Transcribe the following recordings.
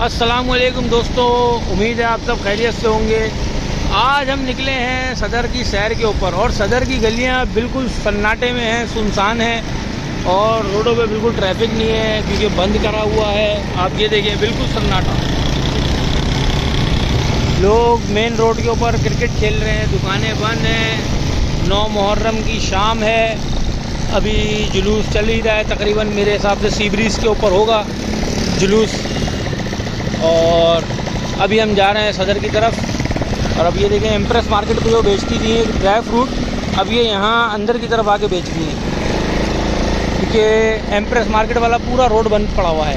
अस्सलामुअलैकुम दोस्तों, उम्मीद है आप सब खैरियत से होंगे। आज हम निकले हैं सदर की सैर के ऊपर और सदर की गलियां बिल्कुल सन्नाटे में हैं, सुनसान हैं और रोडों पे बिल्कुल ट्रैफिक नहीं है क्योंकि बंद करा हुआ है। आप ये देखिए, बिल्कुल सन्नाटा। लोग मेन रोड के ऊपर क्रिकेट खेल रहे हैं, दुकानें बंद हैं। 9 मुहर्रम की शाम है, अभी जुलूस चल ही रहा है। तकरीबन मेरे हिसाब से सी ब्रिज के ऊपर होगा जुलूस। और अभी हम जा रहे हैं सदर की तरफ। और अब ये देखें, एम्प्रेस मार्केट पे जो बेचती थी ड्राई फ्रूट, अब ये यहाँ अंदर की तरफ आके बेच रही हैं क्योंकि एम्प्रेस मार्केट वाला पूरा रोड बंद पड़ा हुआ है।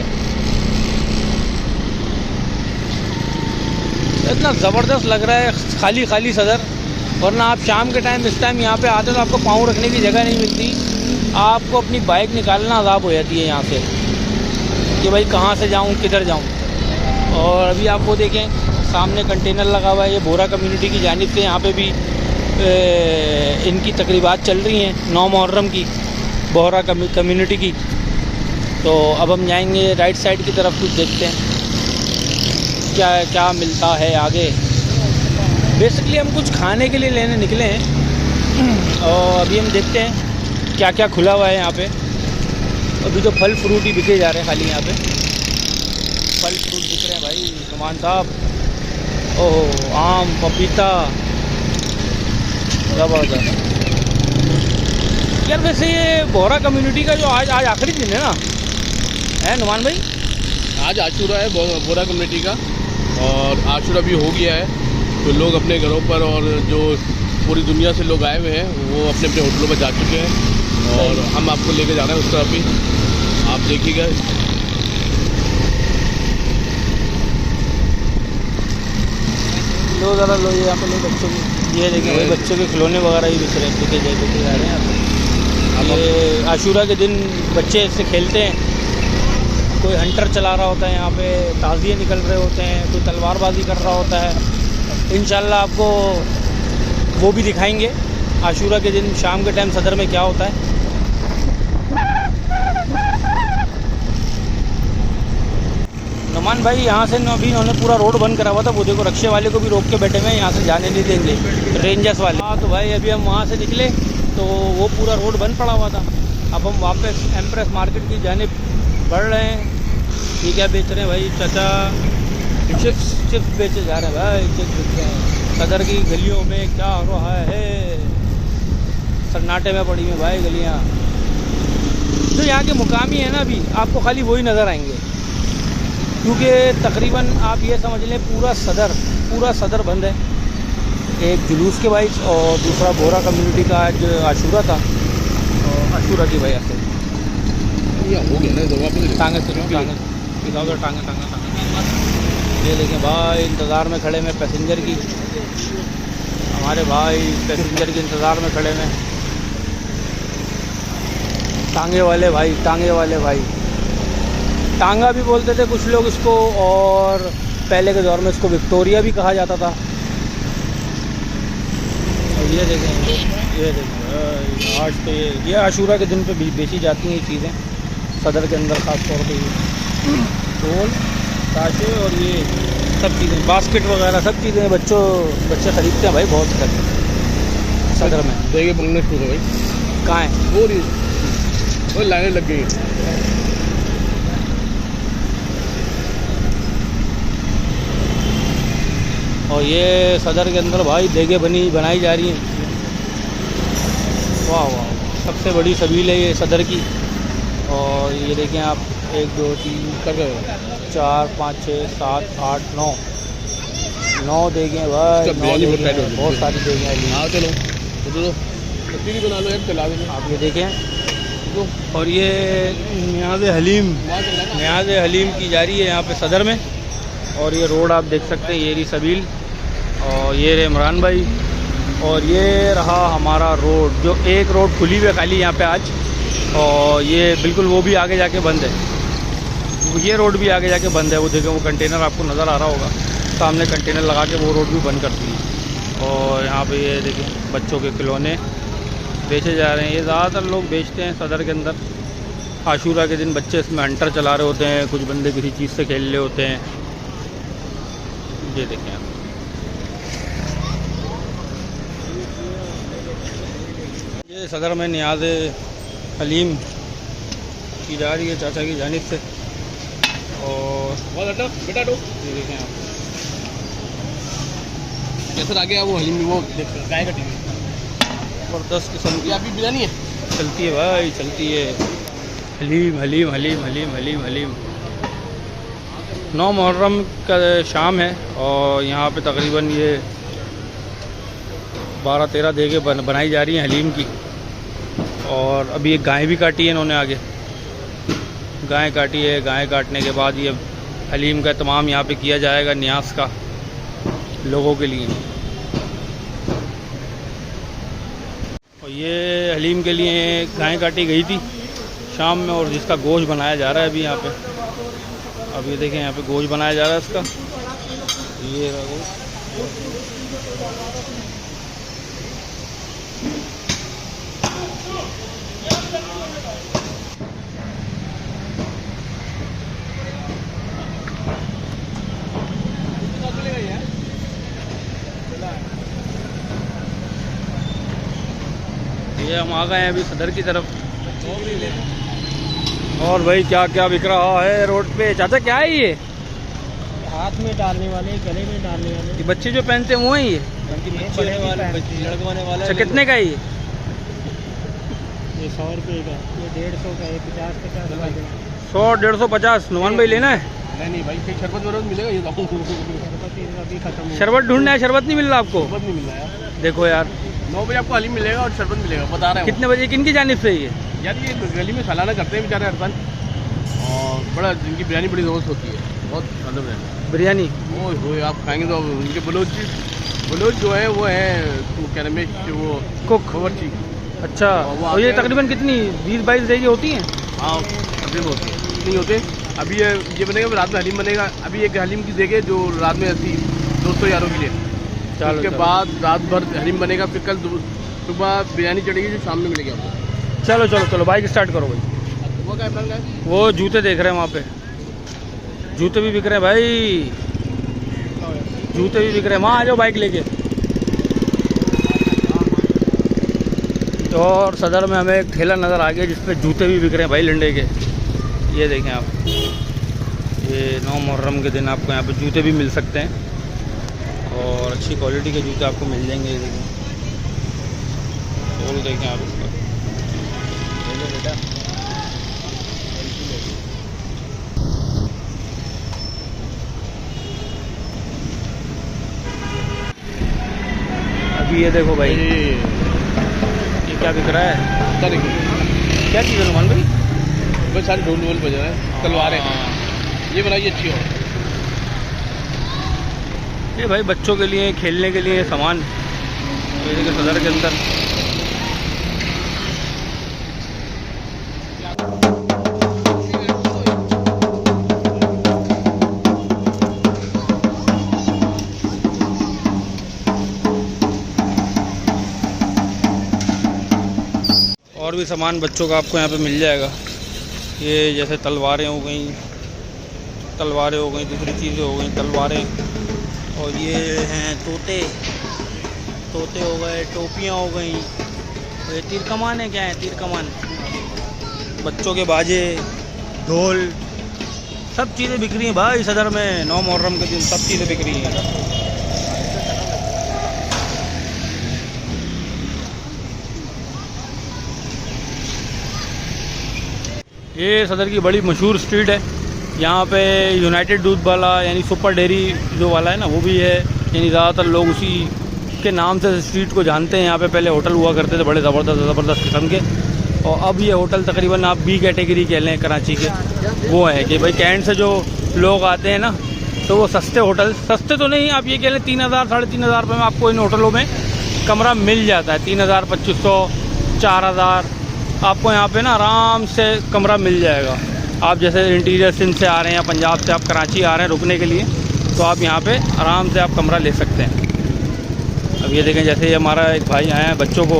इतना ज़बरदस्त लग रहा है खाली खाली सदर। वरना आप शाम के टाइम इस टाइम यहाँ पे आते तो आपको पाँव रखने की जगह नहीं मिलती। आपको अपनी बाइक निकालना अज़ाब हो जाती है यहाँ से कि भाई कहाँ से जाऊँ, किधर जाऊँ। और अभी आप वो देखें, सामने कंटेनर लगा हुआ है। ये बोरा कम्युनिटी की जानिब से यहाँ पे भी इनकी तकरीबात चल रही हैं 9 मुहर्रम की, बोरा कम्युनिटी की। तो अब हम जाएंगे राइट साइड की तरफ, कुछ देखते हैं क्या क्या मिलता है आगे। बेसिकली हम कुछ खाने के लिए लेने निकले हैं और अभी हम देखते हैं क्या क्या खुला हुआ है यहाँ पे। अभी तो फल फ्रूट ही बिके जा रहे हैं खाली यहाँ पे। फल फ्रूट दिख रहे हैं भाई नुमान साहब। ओह, आम, पपीता, ज़बरदस्त। यार वैसे ये बोरा कम्युनिटी का जो आज आखिरी दिन है ना, है नुमान भाई? आज आशूरा है बोरा कम्युनिटी का, और आशूरा भी हो गया है। तो लोग अपने घरों पर और जो पूरी दुनिया से लोग आए हुए हैं वो अपने अपने होटलों पर जा चुके हैं और हम आपको लेके जा रहे हैं उस तरफ भी। आप देखिएगा, लो ज़रा लो, ये यहाँ पे लो बच्चों की। ये देखिए भाई, बच्चों के खिलौने वगैरह ही बिक रहे हैं, बिके जा रहे हैं यहाँ पे। ये आशूरा के दिन बच्चे इससे खेलते हैं। कोई हंटर चला रहा होता है यहाँ पे, ताज़िए निकल रहे होते हैं, कोई तलवारबाजी कर रहा होता है। इंशाल्लाह आपको वो भी दिखाएंगे आशूरा के दिन शाम के टाइम सदर में क्या होता है। नुमान भाई, यहाँ से अभी उन्होंने पूरा रोड बंद करा हुआ था। वो देखो, रक्शे वाले को भी रोक के बैठे हुए हैं, यहाँ से जाने नहीं देंगे, रेंजर्स वाले। हाँ तो भाई, अभी हम वहाँ से निकले तो वो पूरा रोड बंद पड़ा हुआ था। अब हम वापस एम्प्रेस मार्केट की जानिब बढ़ रहे हैं। ये क्या बेच रहे हैं भाई चाचा? चिप्स बेचे जा रहे हैं भाई, चिप्स बेच रहे हैं। सदर की गलियों में क्या हो रहा है? सन्नाटे में पड़ी हैं भाई गलियाँ। जो यहाँ के मुकामी है ना, अभी आपको खाली वही नज़र आएंगे क्योंकि तकरीबन आप ये समझ लें पूरा सदर बंद है। एक जुलूस के वाइज और दूसरा बोरा कम्युनिटी का आज आशूरा था, और आशूरा की वजह से हो गया ना। टांगे। ये देखें भाई, इंतज़ार में खड़े में पैसेंजर की। हमारे भाई पैसेंजर के इंतज़ार में खड़े में। टांगे वाले भाई। टांगा भी बोलते थे कुछ लोग इसको, और पहले के दौर में इसको विक्टोरिया भी कहा जाता था। और ये देखें आज तो ये आशूरा के दिन पे बेची जाती हैं ये चीज़ें सदर के अंदर, ख़ास तौर पे ये टोल ताशे और ये सब चीज़ें, बास्केट वगैरह सब चीज़ें बच्चे ख़रीदते हैं भाई बहुत सदर में। देखिए पकड़ने शुरू हो भाई। कहाँ है? वो लाइनें लग गई हैं। और ये सदर के अंदर भाई देगे बनाई जा रही हैं। वाह, सबसे बड़ी सबील है ये सदर की। और ये देखें आप, 1 2 3 4 5 6 7 8 9 देखें भाई, 9 देखें, बहुत सारी देखें अभी। हाँ चलो बना लो, एक चला देंगे। आप ये देखें। और ये न्याज़ हलीम की जा रही है यहाँ पे सदर में। और ये रोड आप देख सकते हैं, ये रही सबील, और ये रहे इमरान भाई, और ये रहा हमारा रोड। जो एक रोड खुली हुई है खाली यहाँ पे आज, और ये बिल्कुल वो भी आगे जाके बंद है। ये रोड भी आगे जाके बंद है। वो देखें, वो कंटेनर आपको नज़र आ रहा होगा सामने, कंटेनर लगा के वो रोड भी बंद कर दी है। और यहाँ पे ये देखें, बच्चों के खिलौने बेचे जा रहे हैं। ये ज़्यादातर लोग बेचते हैं सदर के अंदर। आशूरा के दिन बच्चे इसमें हंटर चला रहे होते हैं, कुछ बंदे किसी चीज़ से खेल रहे होते हैं। ये देखें आप। ये सदर में नियाज़ हलीम की जा रही है चाचा की जानिब से। और बेटा दो ये देखें आप, कैसे आगे वो हलीम वो गाय कटी हुई ज़बरदस्त किस्म की ये अभी बिरयानी है। चलती है भाई, चलती है। हलीम हलीम हलीम हलीम हलीम हलीम। 9 मुहर्रम का शाम है और यहाँ पे तकरीबन ये 12-13 देगे बनाई जा रही हैं हलीम की। और अभी एक गाय भी काटी है इन्होंने आगे, गाय काटी है। गाय काटने के बाद ये हलीम का तमाम यहाँ पे किया जाएगा न्यास का लोगों के लिए। और ये हलीम के लिए गाय काटी गई थी शाम में और जिसका गोश्त बनाया जा रहा है अभी यहाँ पे। अब ये देखें यहाँ पे गोश्त बनाया जा रहा है इसका, ये रहा गोश्त। ये हम आ गए हैं अभी सदर की तरफ। और भाई क्या क्या बिक रहा है रोड पे। चाचा क्या है ये? हाथ में डालने वाले, गले में डालने वाले, ये बच्चे जो पहनते हैं वो हैं ये? बड़े वाले, लड़कवाने वाला। अच्छा कितने का है ये? ये 100 रुपये का, ये 150 का, ये 50-50 का। 100-150 नुमान भाई लेना है? नहीं भाई, कहीं शरबत वरबत मिलेगा? ये अभी खत्म हो। शरबत ढूंढना है, शरबत नहीं मिल रहा आपको? शरबत नहीं मिल रहा यार। देखो यार 9 बजे आपको हलीम मिलेगा और शरबत मिलेगा, बता रहे हैं। कितने बजे, किनकी जानिब से ये? यार ये गली में सालाना करते हैं बेचारे हर साल, और बड़ा इनकी बिरयानी बड़ी ज़बरदस्त होती है, बहुत मतलब बिरयानी। वो आप खाएंगे तो उनके बलोच जो है वो है क्या नाम है वो कुक। बावर्ची। अच्छा, और ये तकरीबन कितनी 20-22 देगी होती हैं? हाँ तकरीबन होती है, नहीं होते। अभी ये बनेगा, रात में हलीम बनेगा। अभी एक हलीम की देगे जो रात में 80-200 यारों के लिए। उसके बाद रात भर हलीम बनेगा, फिर कल सुबह बिरयानी चढ़ेगी जो शाम में मिलेगी आपको। चलो चलो चलो बाइक स्टार्ट करो भाई। वो क्या प्लान है? वो जूते देख रहे हैं वहाँ पे, जूते भी बिक रहे हैं भाई, जूते भी बिक रहे हैं। वहाँ आ जाओ बाइक लेके। और सदर में हमें एक ठेला नज़र आ गया जिसपे जूते भी बिक रहे हैं भाई लंडे के। ये देखें आप, ये 9 मुहर्रम के दिन आपको यहाँ पे जूते भी मिल सकते हैं और अच्छी क्वालिटी के जूते आपको मिल जाएंगे। ये देखें, और देखें आप इसका। बेटा अभी ये देखो भाई, ये क्या बिक रहा है? क्या चीज़ है नुमान भाई? बस सारे ढोल वोल बज रहे हैं, तलवारें। ये बनाइए अच्छी हो। ये भाई बच्चों के लिए खेलने के लिए सामान ये देखिए सदर के अंदर। और भी सामान बच्चों का आपको यहाँ पे मिल जाएगा। ये जैसे तलवारें हो गई, दूसरी चीज़ें हो गई तलवारें। और ये हैं तोते हो गए, टोपियाँ हो गई। ये तीर कमान है, क्या है तीर कमान, बच्चों के बाजे, ढोल, सब चीज़ें बिक रही हैं भाई सदर में। 9 मुहर्रम के दिन सब चीज़ें बिक रही हैं। ये सदर की बड़ी मशहूर स्ट्रीट है। यहाँ पे यूनाइटेड दूध वाला यानी सुपर डेयरी जो वाला है ना वो भी है, यानी ज़्यादातर लोग उसी के नाम से स्ट्रीट को जानते हैं। यहाँ पे पहले होटल हुआ करते थे बड़े ज़बरदस्त किस्म के, और अब ये होटल तकरीबन आप बी कैटेगरी कह लें कराची के, वो है कि भाई कैंट से जो लोग आते हैं ना तो वो सस्ते होटल, सस्ते तो नहीं आप ये कह लें 3,000-3,500 रुपये में आपको इन होटलों में कमरा मिल जाता है। 3,000, 2,500, 4,000 आपको यहाँ पे ना आराम से कमरा मिल जाएगा। आप जैसे इंटीरियर सिंध से आ रहे हैं या पंजाब से आप कराची आ रहे हैं रुकने के लिए, तो आप यहाँ पे आराम से आप कमरा ले सकते हैं। अब ये देखें, जैसे ये हमारा एक भाई आया है बच्चों को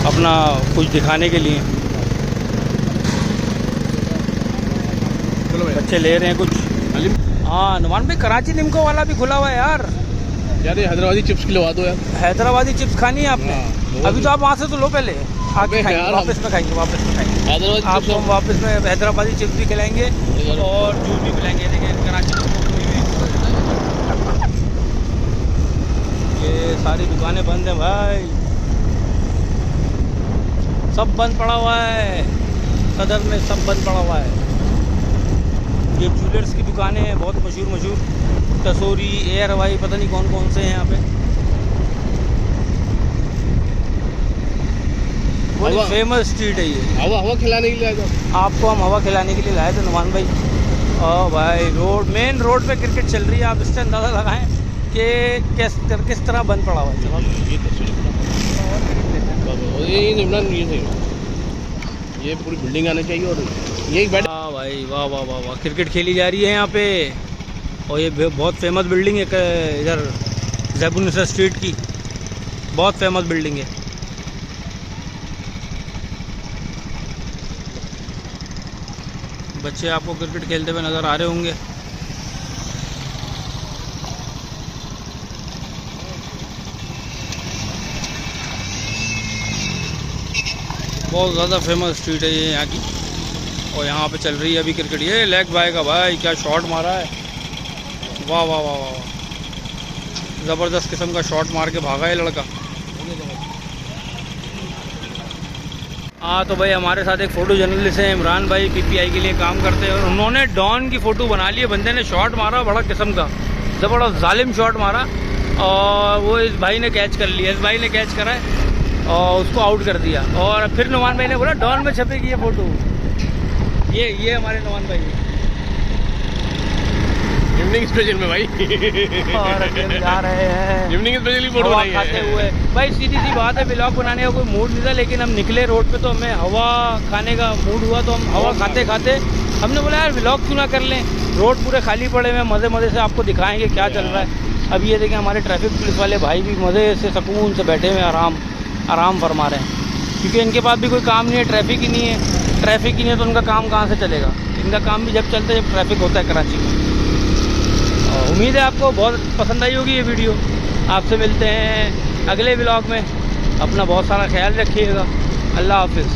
अपना कुछ दिखाने के लिए, बच्चे ले रहे हैं कुछ। हाँ नुमान भाई, कराची लिमको वाला भी खुला हुआ है यार। यार ये हैदराबादी चिप्स खिलवा दो यार। हैदराबादी चिप्स खानी है आपने? हाँ, अभी तो आप वहाँ से तो लो पहले, आगे खाएंगे, यार, वापस में खाएंगे, वापस में खाएंगे। हैदराबादी आपको हम वापस में हैदराबादी चिप्स भी खिलाएंगे और जूस भी पिलाएंगे। देखिए कराची ये सारी दुकानें बंद हैं भाई, सब बंद पड़ा हुआ है, सदर में सब बंद पड़ा हुआ है। ये ज्वेलर्स की दुकानें हैं बहुत मशहूर, तसोरी, एयर हवाई, पता नहीं कौन कौन से हैं यहाँ पे। बड़ी फेमस स्ट्रीट है ये। हवा खिलाने के लिए आए थे आपको हम हवा खिलाने के लिए लाए थे नुमान भाई। भाई मेन रोड पे क्रिकेट चल रही है, आप इससे अंदाज़ा लगाएं कि किस तरह बंद पड़ा हुआ है। चलो ये पूरी बिल्डिंग आनी चाहिए और ये बैठ। हाँ भाई, वाह वाह वाह वाह, क्रिकेट खेली जा रही है यहाँ पे। और ये बहुत फेमस बिल्डिंग है इधर ज़ैबुन्निसा स्ट्रीट की, बहुत फेमस बिल्डिंग है। बच्चे आपको क्रिकेट खेलते हुए नज़र आ रहे होंगे। बहुत ज़्यादा फेमस स्ट्रीट है ये यहाँ की, और यहाँ पे चल रही है अभी क्रिकेट। ये लेग बाय का भाई क्या शॉट मारा है, वाह वाह वाह वाह, ज़बरदस्त किस्म का शॉट मार के भागा है लड़का। हाँ तो भाई हमारे साथ एक फ़ोटो जर्नलिस्ट है इमरान भाई, पीपीआई के लिए काम करते हैं, और उन्होंने डॉन की फ़ोटो बना ली है। बंदे ने शॉट मारा बड़ा किस्म का, ज़बरदस्त जालिम शॉट मारा, और वो इस भाई ने कैच कर लिया, इस भाई ने कैच करा है और उसको आउट कर दिया। और फिर नुमान भाई ने बोला डॉन में छपेगी ये फ़ोटो। ये हमारे नुमान भाई इवनिंग स्पेशल में भाई और जा रहे हैं इवनिंग स्पेशल की फोटो हवा बनाई खाते है। हुए। भाई सीधी सी बात है, व्लॉग बनाने का कोई मूड नहीं था, लेकिन हम निकले रोड पे तो हमें हवा खाने का मूड हुआ, तो हम हवा खाते खाते हमने बोला यार व्लॉग क्यों ना कर लें। रोड पूरे खाली पड़े हुए, मज़े मज़े से आपको दिखाएंगे क्या चल रहा है। अब ये देखें हमारे ट्रैफिक पुलिस वाले भाई भी मज़े से सुकून से बैठे हुए आराम फरमा रहे हैं, क्योंकि इनके पास भी कोई काम नहीं है, ट्रैफिक ही नहीं है। ट्रैफिक ही नहीं है तो उनका काम कहाँ से चलेगा। इनका काम भी जब चलता है जब ट्रैफिक होता है कराची में। उम्मीद है आपको बहुत पसंद आई होगी ये वीडियो। आपसे मिलते हैं अगले व्लॉग में, अपना बहुत सारा ख्याल रखिएगा। अल्लाह हाफिज़।